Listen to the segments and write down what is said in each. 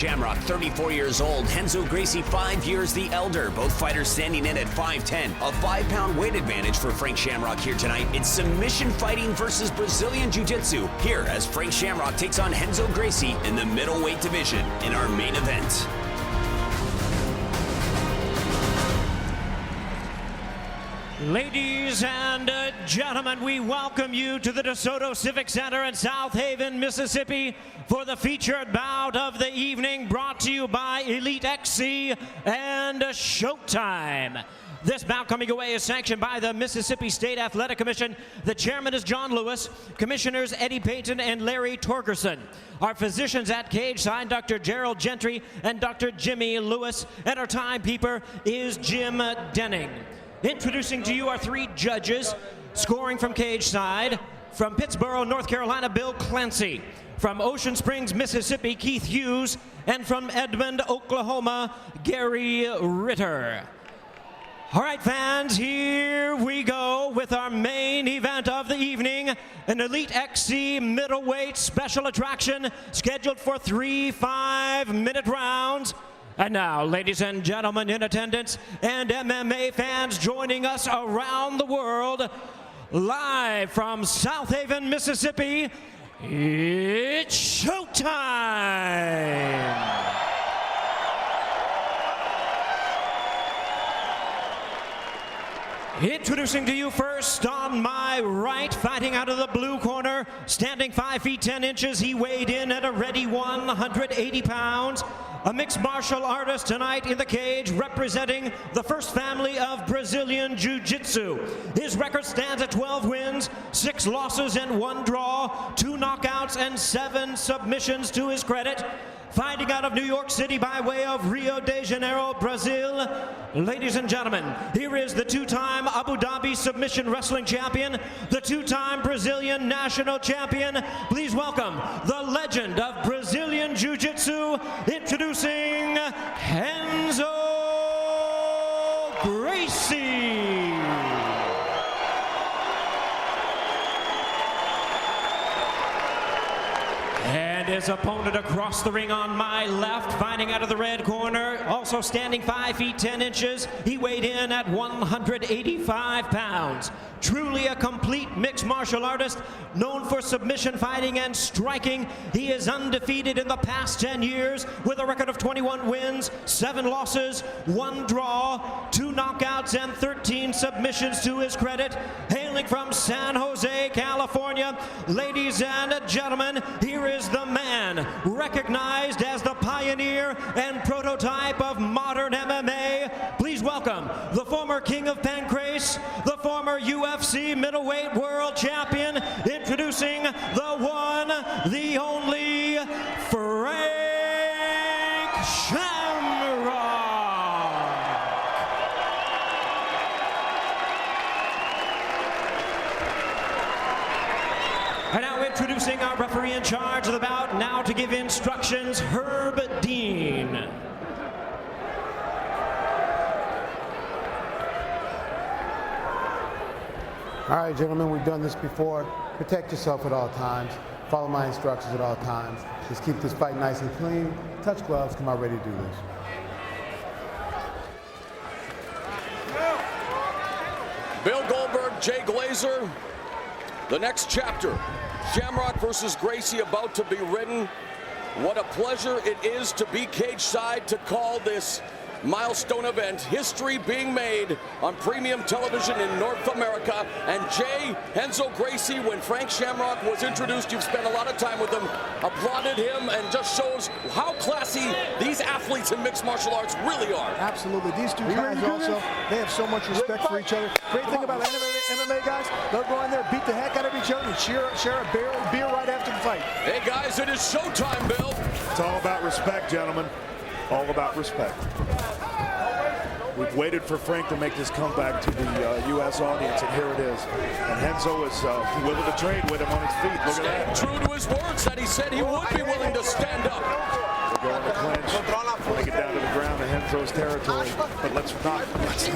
Shamrock, 34 years old. Renzo, Gracie, 5 years the elder. Both fighters standing in at 5'10". A 5-pound weight advantage for Frank Shamrock here tonight. It's submission fighting versus Brazilian Jiu-Jitsu. Here as Frank Shamrock takes on Renzo Gracie in the middleweight division in our main event. Ladies and gentlemen, we welcome you to the DeSoto Civic Center in South Haven, Mississippi for the featured bout of the evening, brought to you by EliteXC and Showtime. This bout coming away is sanctioned by the Mississippi State Athletic Commission. The chairman is John Lewis, commissioners Eddie Payton and Larry Torgerson. Our physicians at cage side, Dr. Gerald Gentry and Dr. Jimmy Lewis, and our timekeeper is Jim Denning. Introducing to you our three judges, scoring from cage side, from Pittsboro, North Carolina, Bill Clancy, from Ocean Springs, Mississippi, Keith Hughes, and from Edmond, Oklahoma, Gary Ritter. All right, fans, here we go with our main event of the evening, an EliteXC middleweight special attraction scheduled for 3 5-minute rounds. And now, ladies and gentlemen in attendance and MMA fans joining us around the world, live from South Haven, Mississippi, it's showtime! Introducing to you first on my right, fighting out of the blue corner, standing 5 feet 10 inches, he weighed in at a ready 180 pounds. A mixed martial artist tonight in the cage, representing the first family of Brazilian Jiu-Jitsu. His record stands at 12 wins, 6 losses and 1 draw, 2 knockouts and 7 submissions to his credit. Fighting out of New York City by way of Rio de Janeiro, Brazil. Ladies and gentlemen, here is the 2-time Abu Dhabi submission wrestling champion, the 2-time Brazilian national champion. Please welcome the legend of Brazilian Jiu-Jitsu, introducing Renzo Gracie. And his opponent across the ring on my left, fighting out of the red corner, also standing 5 feet 10 inches. He weighed in at 185 pounds. Truly a complete mixed martial artist, known for submission fighting and striking. He is undefeated in the past 10 years with a record of 21 wins, 7 losses, 1 draw, 2 knockouts, and 13 submissions to his credit. Hailing from San Jose, California, ladies and gentlemen, here is the man recognized as the pioneer and prototype of modern MMA. Please welcome the former King of Pancrase, the former UFC middleweight world champion, introducing the one, the only, Frank Shamrock. And now introducing our referee in charge of the bout, now to give instructions, Herb Dean. All right, gentlemen, we've done this before. Protect yourself at all times. Follow my instructions at all times. Just keep this fight nice and clean. Touch gloves, come out ready to do this. Bill Goldberg, Jay Glazer, the next chapter. Shamrock versus Gracie about to be written. What a pleasure it is to be cage side to call this milestone event. History being made on premium television in North America. And Jay, Renzo Gracie, when Frank Shamrock was introduced, you've spent a lot of time with him, applauded him, and just shows how classy these athletes in mixed martial arts really are. Absolutely. These two guys also, they have so much respect for each other. Great thing about MMA guys, they'll go in there, beat the heck out of each other, and share a beer right after the fight. Hey guys, it is showtime, Bill. It's all about respect, gentlemen. All about respect. We've waited for Frank to make this comeback to the U.S. audience, and here it is. And Renzo is willing to trade with him on his feet. Look at that. True to his words that he said he would be willing to stand up. go in the clinch. Want to get down to the ground in Renzo's territory. But let's not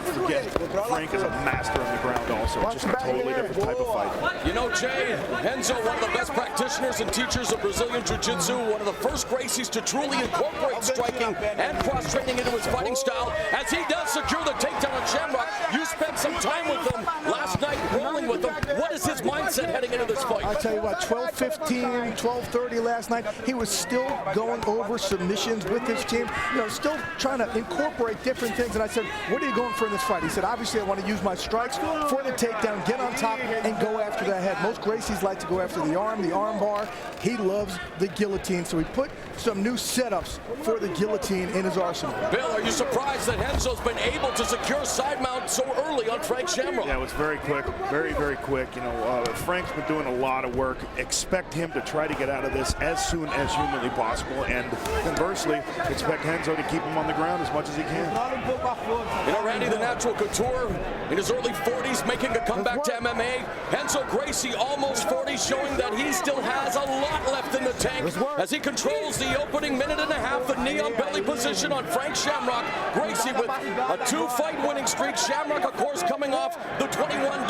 forget, Frank is a master on the ground also. Just a totally different type of fight. You know, Jay, Renzo, one of the best practitioners and teachers of Brazilian Jiu-Jitsu, one of the first Gracies to truly incorporate striking and cross-training into his fighting style. As he does secure the takedown on Shamrock, you spent some time with him last night, rolling with him. What is his mindset heading into this fight? I'll tell you what, 12:15, 12:30 last night, he was still going over submissions with his team, you know, still trying to incorporate different things. And I said, what are you going for in this fight? He said, obviously I want to use my strikes for the takedown, get on top, and go after that head. Most Gracies like to go after the arm bar. He loves the guillotine, so he put some new setups for the guillotine in his arsenal. Bill, are you surprised that Renzo's been able to secure side mount so early on Frank Shamrock? Yeah, it was very quick, very, very quick. You know, Frank's been doing a lot of work. Expect him to try to get out of this as soon as humanly possible, and conversely, expect Renzo to keep him on the ground as much as he can. You know, Randy, the natural couture, in his early 40s, making a comeback to MMA. Renzo Gracie, almost 40, showing that he still has a lot left in the tank as he controls the opening minute and a half, the knee on belly position on Frank Shamrock. Gracie with a 2-fight winning streak. Shamrock, of course, coming off the 21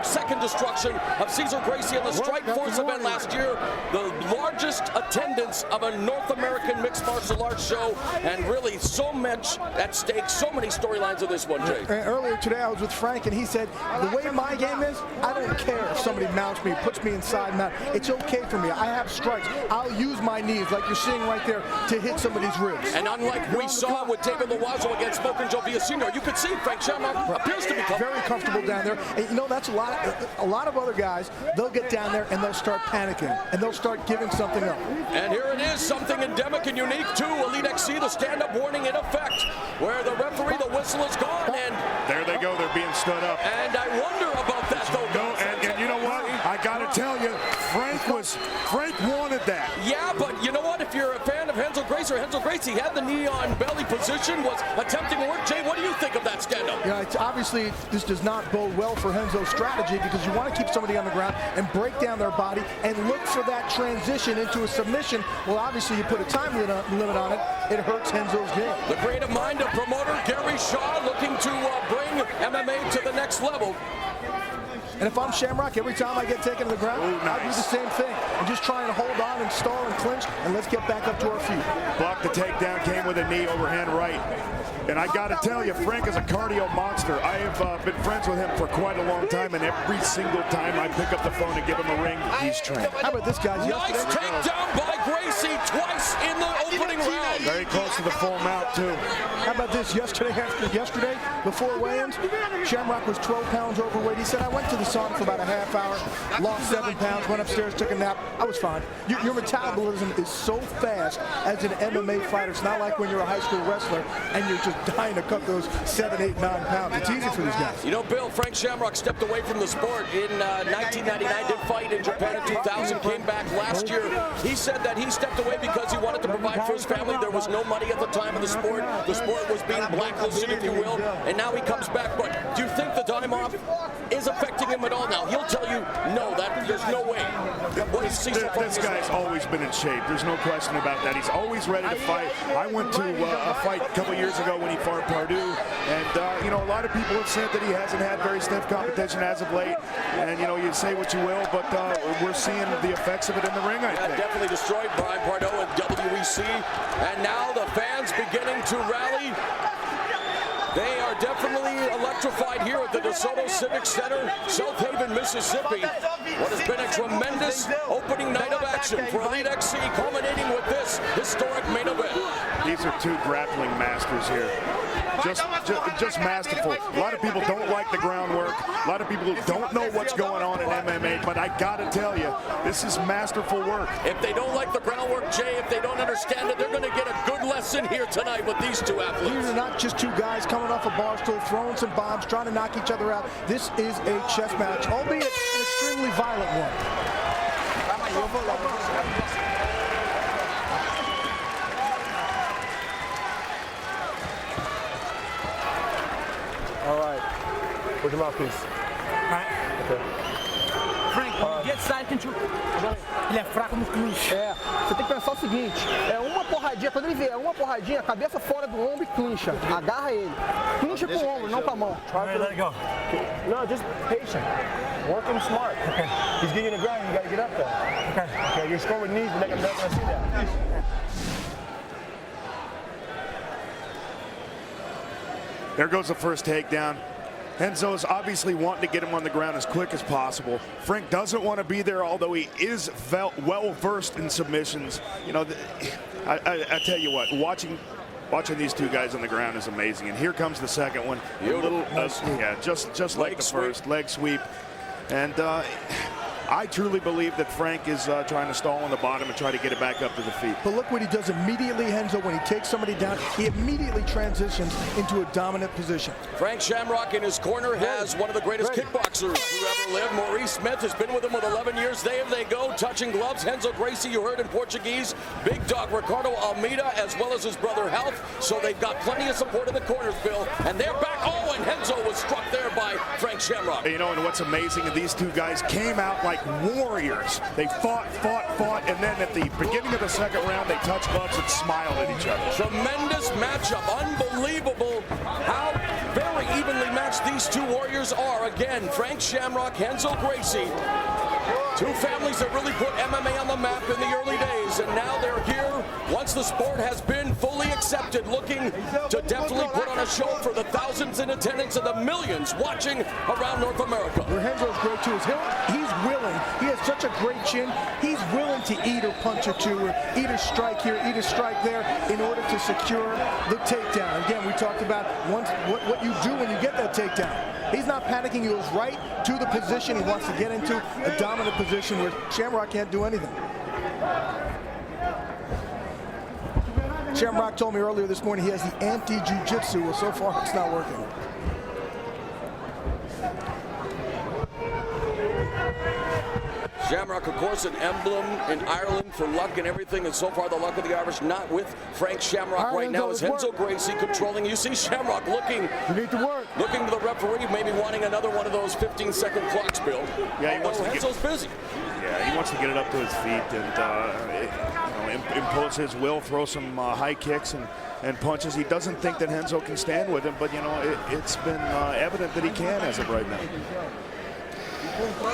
second destruction of Cesar Gracie on the Strike Force event last year. The largest attendance of a North American mixed martial arts show, and really so much at stake, so many storylines of this one, Jay. Earlier today, I was with Frank, and he said, the way my game is, I don't care if somebody mounts me, puts me inside mount. It's okay for me. I have strikes. I'll use my knees, like you're seeing right there, to hit some of these ribs. And unlike we saw with David Loazo against Smoking Joe Villacino, you could see Frank Shamrock appears to be very comfortable down there. And you know, that's a lot of other guys, they'll get down there and they'll start panicking, and they'll start giving something up. And here it is, something endemic and unique to EliteXC, the stand-up warning in effect, where the referee, the whistle is gone, and there they go, they're being stood up. And I wonder about that, though. No, and you know what? I gotta tell you, Frank wanted that. Yeah, but you know what? If you're a fan of Renzo Gracie, or Renzo Gracie had the knee on belly position, was attempting to work. Jay, what do you think of that stand-up? Yeah, obviously this does not bode well for Renzo's strategy, because you want to keep somebody on the ground and break down their body and look for that transition into a submission. Well, obviously you put a time limit on it, it hurts Renzo's game. The creative mind of promoter Gary Shaw looking to bring MMA to the next level. And if I'm Shamrock, every time I get taken to the ground, I do the same thing. I'm just trying to hold on and stall and clinch, and let's get back up to our feet. Block the takedown, came with a knee overhand right. And I got to tell you, Frank is a cardio monster. I have been friends with him for quite a long time, and every single time I pick up the phone and give him a ring, he's trained. How about this, guys? Nice takedown by Gracie twice in the opening round. Very close to the full mount, too. How about this? Yesterday, before weigh-ins, Shamrock was 12 pounds overweight. He said, I went to the sauna for about a half hour, lost 7 pounds, went upstairs, took a nap. I was fine. Your metabolism is so fast as an MMA fighter. It's not like when you're a high school wrestler and you're just dying to cut those 7, 8, 9 pounds. It's easy for these guys. You know, Bill, Frank Shamrock stepped away from the sport in 1999, did fight in Japan in 2000, came back last year. He said that he stepped away because he wanted to provide for his family. There was no money at the time of the sport. The sport was being blacklisted, if you will, and now he comes back. But do you think the time off is affecting him at all now? He'll tell you, no, that there's no way. This guy's always been in shape. There's no question about that. He's always ready to fight. I went to a fight a couple years ago when he fought Pardue, and you know, a lot of people have said that he hasn't had very stiff competition as of late, and you know, you say what you will, but we're seeing the effects of it in the ring, I think. Definitely destroyed Brian Pardue and WEC, and now the fans beginning to rally. They are definitely electrified here at the DeSoto Civic Center, South Haven, Mississippi. What has been a tremendous opening night of action for EliteXC, culminating with this historic main event. These are two grappling masters here. Just masterful. A lot of people don't like the groundwork. A lot of people don't know what's going on in MMA, but I gotta tell you, this is masterful work. If they don't like the groundwork, Jay, if they don't understand it, they're gonna get a good lesson here tonight with these two athletes. These are not just two guys coming off a bar stool, throwing some bombs, trying to knock each other out. This is a chess match, albeit an extremely violent one. All right. Where's your mouthpiece? Right. Okay. Frank, get side control. Ele é fraco no clinch. Você tem que pensar o seguinte, uma porradinha, quando ele vier uma porradinha, cabeça fora do ombro e clincha. Agarra ele. Clincha com o ombro, não com a mão. All right, let it go. No, just patient. Work him smart. Okay. He's getting in the ground, you gotta get up there. Okay. Okay, you're scoring with knees, but they're not gonna see that. There goes the first takedown. Renzo's obviously wanting to get him on the ground as quick as possible. Frank doesn't want to be there, although he is well versed in submissions. You know, I tell you what, watching these two guys on the ground is amazing. And here comes the second one. A little, just like the first leg sweep. And I truly believe that Frank is trying to stall on the bottom and try to get it back up to the feet. But look what he does immediately, Renzo. When he takes somebody down, he immediately transitions into a dominant position. Frank Shamrock in his corner has one of the greatest kickboxers who ever lived. Maurice Smith has been with him with 11 years. There they go, touching gloves. Renzo Gracie, you heard in Portuguese. Big dog Ricardo Almeida, as well as his brother Health. So they've got plenty of support in the corners, Bill. And they're back. Oh, and Renzo was struck there by Frank Shamrock. You know, and what's amazing, these two guys came out like warriors. They fought, and then at the beginning of the second round, they touched gloves and smiled at each other. Tremendous matchup. Unbelievable how very evenly matched these two warriors are. Again, Frank Shamrock, Renzo Gracie. Two families that really put MMA on the map in the early days, and now they're here once the sport has been fully accepted, looking to definitely put on a show for the thousands in attendance and the millions watching around North America. Where Renzo's great too is he's willing. He has such a great chin. He's willing to eat or punch or two, or eat a strike here, eat a strike there, in order to secure the takedown. Again, we talked about what you do when you get that takedown. He's not panicking. He goes right to the position he wants to get into, a dominant position where Shamrock can't do anything. Shamrock told me earlier this morning he has the anti-jiu-jitsu. Well, so far it's not working. Shamrock, of course, an emblem in Ireland for luck and everything, and so far the luck of the Irish not with Frank Shamrock right now as Renzo Gracie controlling. You see Shamrock looking to the referee, maybe wanting another one of those 15-second clocks, Bill. Yeah, he wants to Renzo's busy. Yeah, he wants to get it up to his feet and impose his will, throw some high kicks and punches. He doesn't think that Renzo can stand with him, but you know it's been evident that he can as of right now.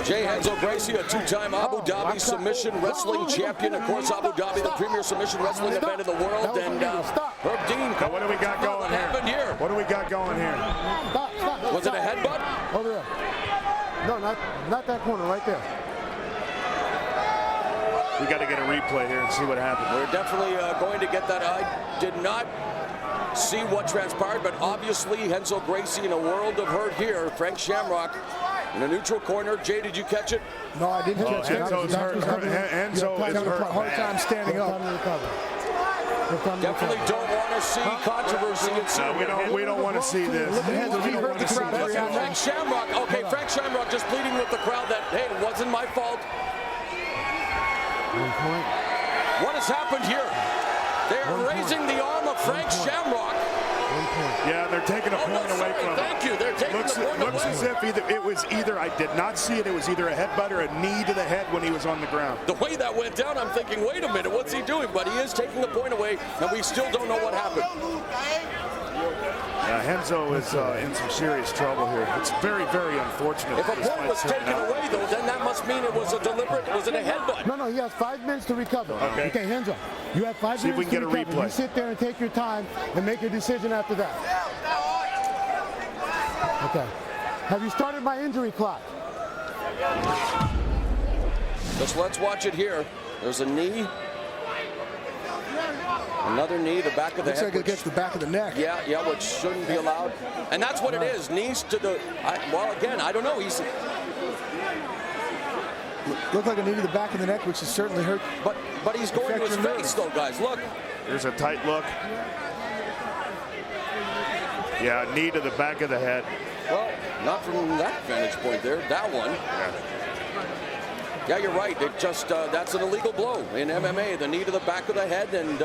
Jay Renzo Gracie, a two-time Abu Dhabi submission wrestling champion. Of course, Abu Dhabi, the premier submission wrestling event in the world. And Herb Dean. Now, what do we got going here? Happened here? What do we got going here? Was it a headbutt? Over there. No, not that corner, right there. We got to get a replay here and see what happened. We're definitely going to get that. I did not see what transpired, but obviously Renzo Gracie in a world of hurt here. Frank Shamrock in a neutral corner. Jay, did you catch it? No, I didn't catch it. Renzo's hurt. Renzo is hurt. Hard time standing up. Definitely don't want to see controversy. No, we don't want to see this. Frank Shamrock. Okay, Frank Shamrock just pleading with the crowd that, hey, it wasn't my fault. What has happened here? They are raising the arm of Frank Shamrock. Yeah, they're taking a point away from him. Thank you. They're taking looks as if it was either, I did not see it, it was either a headbutt or a knee to the head when he was on the ground. The way that went down, I'm thinking, wait a minute, what's he doing? But he is taking the point away, and we still don't know what happened. Renzo is in some serious trouble here. It's very, very unfortunate. If a point was taken away, though, then that must mean it was a deliberate, was it a headbutt? No, he has 5 minutes to recover. Okay. Renzo, you have 5 minutes See if we can get a replay. You sit there and take your time and make your decision after that. Okay. Have you started my injury clock? Just let's watch it here. There's a knee. Another knee, the back of the head. Looks like it gets the back of the neck. Yeah, which shouldn't be allowed. And that's what it is. Knees to the, well, again, I don't know. Looked like a knee to the back of the neck, which has certainly hurt. But he's going to his face, though, guys. Look. There's a tight look. Yeah, knee to the back of the head. Well, not from that vantage point there. That one. Yeah, you're right. It just that's an illegal blow in MMA. The knee to the back of the head, and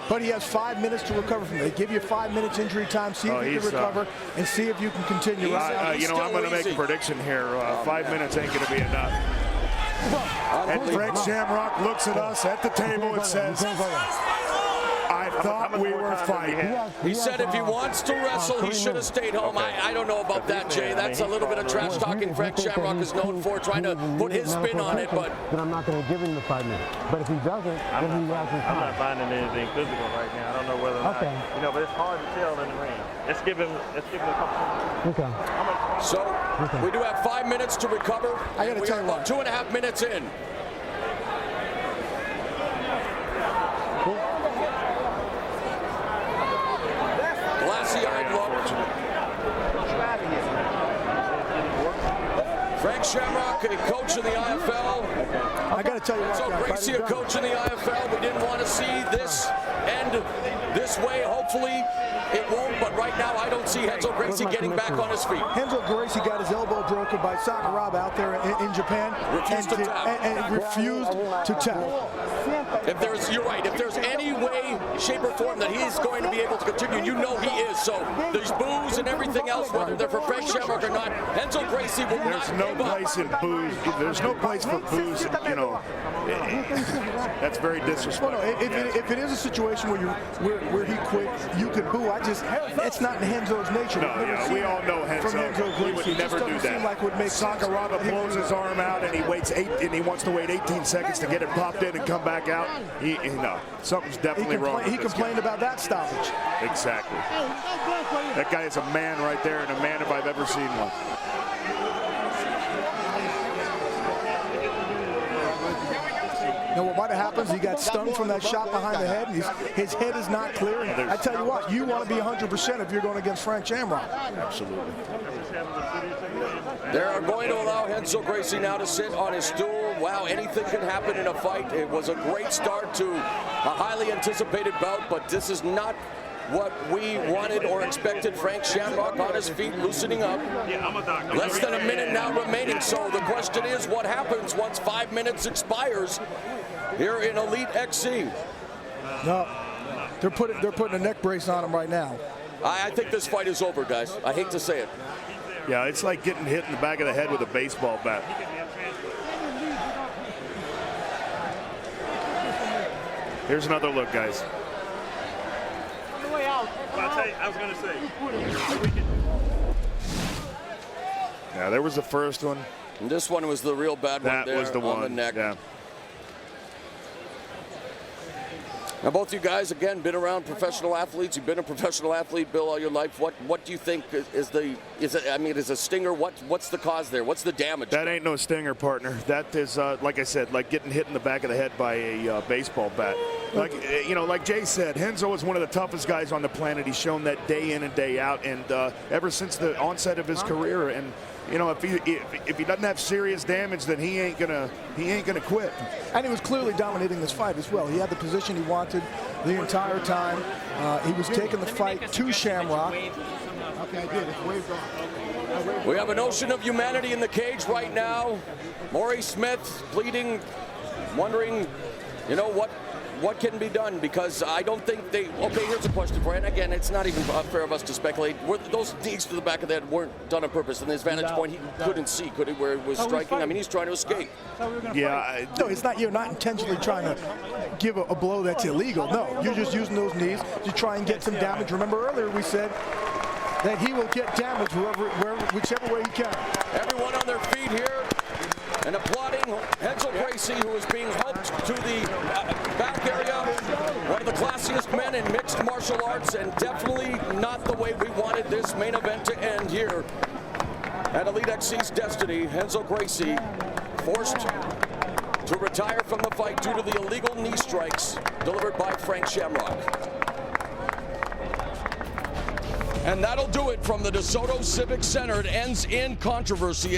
but he has 5 minutes to recover from it. They give you 5 minutes injury time. See if you can recover and see if you can continue. I'm going to make a prediction here. 5 minutes ain't going to be enough. And Frank Shamrock looks at us at the table and says, I thought we were fighting. He said if he wants to wrestle, he should have stayed home. I don't know about that, Jay. That's a little bit of trash talking Frank Shamrock is known for, trying to put his spin on it. But then I'm not going to give him the 5 minutes. But if he doesn't, then he has his time. I'm not finding anything physical right now. I don't know whether or not, you know, but it's hard to tell in the ring. Let's give him a couple. Okay. So we do have 5 minutes to recover. I got to tell you about 2.5 minutes in. Glassy-eyed look. Frank Shamrock, a coach in the IFL. I got to tell you what, So Gracie, a coach in the IFL. We didn't want to see this end this way. Hopefully it won't, but right now I don't see Renzo Gracie getting back on his feet. Renzo Gracie got his elbow broken by Sakuraba out there in Japan. Refused to tap. And refused to tap. If there's, you're right, if there's any way, shape, or form that he's going to be able to continue, you know he is. So there's boos and everything else, whether they're for Frank Shamrock or not, Renzo Gracie will There's not no give up. place in booze. There's no place for booze, you know. That's very disrespectful. Well, no, if it is a situation where he quit, you can boo. It's not in Renzo's nature. No, yeah, we all know Renzo. He would never do that. Like would make Sakuraba blows his arm out and he wants to wait 18 seconds to get it popped in and come back out. No, something's definitely wrong. He complained about that stoppage. Exactly. That guy is a man right there, and a man if I've ever seen one. Now what might have happened is he got stung from that shot behind the head, and his head is not clear. And I tell you what, you want to be 100% if you're going against Frank Shamrock. Absolutely. They're going to allow Renzo Gracie now to sit on his stool. Wow, anything can happen in a fight. It was a great start to a highly anticipated bout, but this is not what we wanted or expected. Frank Shamrock on his feet, loosening up. Less than a minute now remaining. So the question is, what happens once 5 minutes expires here in EliteXC? No, they're putting a neck brace on him right now. I think this fight is over, guys. I hate to say it. Yeah, it's like getting hit in the back of the head with a baseball bat. Here's another look, guys. I was going to say. Yeah, there was the first one. And this one was the real bad one. That was the one on the neck. Yeah. Now, both you guys, again, been around professional athletes. You've been a professional athlete, Bill, all your life. What do you think is a stinger? What's the cause there? What's the damage? That ain't no stinger, partner. That is, like I said, like getting hit in the back of the head by a baseball bat. Like, you know, like Jay said, Renzo is one of the toughest guys on the planet. He's shown that day in and day out, and ever since the onset of his career. And you know, if he doesn't have serious damage, then he ain't gonna quit. And he was clearly dominating this fight as well. He had the position he wanted the entire time. He was taking the fight to Shamrock. We have an ocean of humanity in the cage right now. Maury Smith pleading, wondering, you know, what can be done, because I don't think they. Okay, here's a question for you. And again, it's not even fair of us to speculate. Those knees to the back of the head weren't done on purpose. And his vantage point, he couldn't see, could he, where it was striking? I mean, he's trying to escape. Yeah. No, it's not. You're not intentionally trying to give a blow that's illegal. No, you're just using those knees to try and get some damage. Remember earlier we said that he will get damage whichever way he can. Everyone on their feet here and applauding Renzo Gracie, who is being helped to the back area. One of the classiest men in mixed martial arts, and definitely not the way we wanted this main event to end here at EliteXC's Destiny. Renzo Gracie forced to retire from the fight due to the illegal knee strikes delivered by Frank Shamrock. And that'll do it from the DeSoto Civic Center. It ends in controversy.